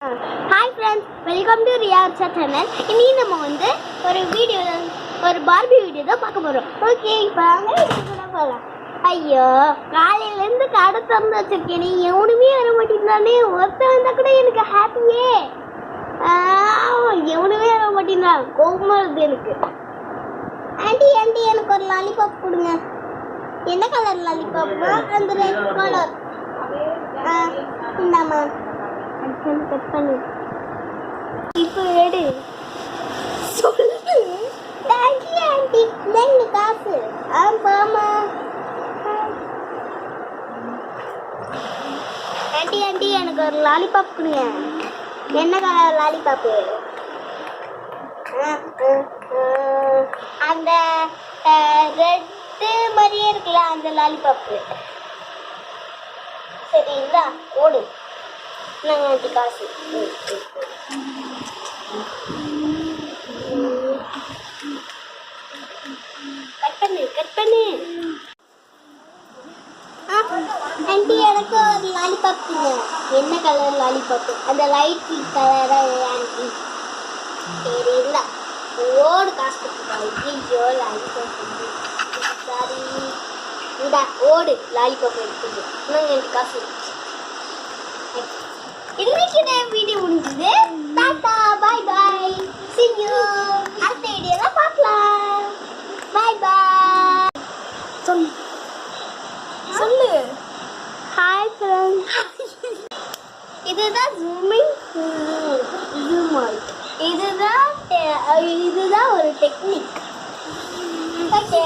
Hi friends, welcome to Riyaksha channel. இன்னைக்கு நம்ம வந்து ஒரு பார்பி வீடியோ தான் பார்க்க போகிறோம். ஓகே, இப்போ வீடியோ போகலாம். ஐயோ, காலையிலேருந்து கடை திறந்து வச்சிருக்கேன். நீ எவனுமே வர மாட்டேங்கிறானே. ஒருத்தன் வந்தால் கூட எனக்கு ஹாப்பியே. எவனுமே வர மாட்டேங்கிறான். கோபமாக இருக்குது எனக்கு. ஆண்டி ஆண்டி, எனக்கு ஒரு லாலிபாப் கொடுங்க. என்ன கலர் லாலிபாப்னா? அந்த ரெட் கலர். இந்தாம்மா, கட் பண்ணு. இப்போ எடு. சொல்லு. Thank you aunty. இந்தாங்க காசு. ஆமாம்மா. ஆண்டி ஆண்டி, எனக்கு ஒரு லாலிபாப் கொடுங்க. என்ன கலர் லாலிபாப்பு? அந்த ரெட்டு மாதிரியே இருக்குல்ல, அந்த லாலிபாப்பு. சரி, இந்தா ஓடு. நாங்கள் ஆண்டி காசு. கட் பண்ணு கட் பண்ணு. ஆண்டி, எனக்கு ஒரு லாலிபாப் கொடுங்க. என்ன கலர் லாலிபாப்பு? அந்த லைட் கலராக ஆண்டி. சரி, இல்லை ஓடு. காசு கொடுத்துருக்காங்க. ஐயோ, லாலிபாப் சாரி. இந்தா ஓடு, லாலிபாப் எடுத்துது. நாங்கள் ஆண்டி காசு. இன்னைக்கு வீடியோ முடிஞ்சது. டாடா, பை பை, see you. அடுத்த வீடியோல பார்க்கலாம். Bye bye. சொல்லு சொல்லு. Hi friends. இதுதான் ஜூமிங் ஜூம் அவுட். இதுதான் ஒரு டெக்னிக். ஓகே.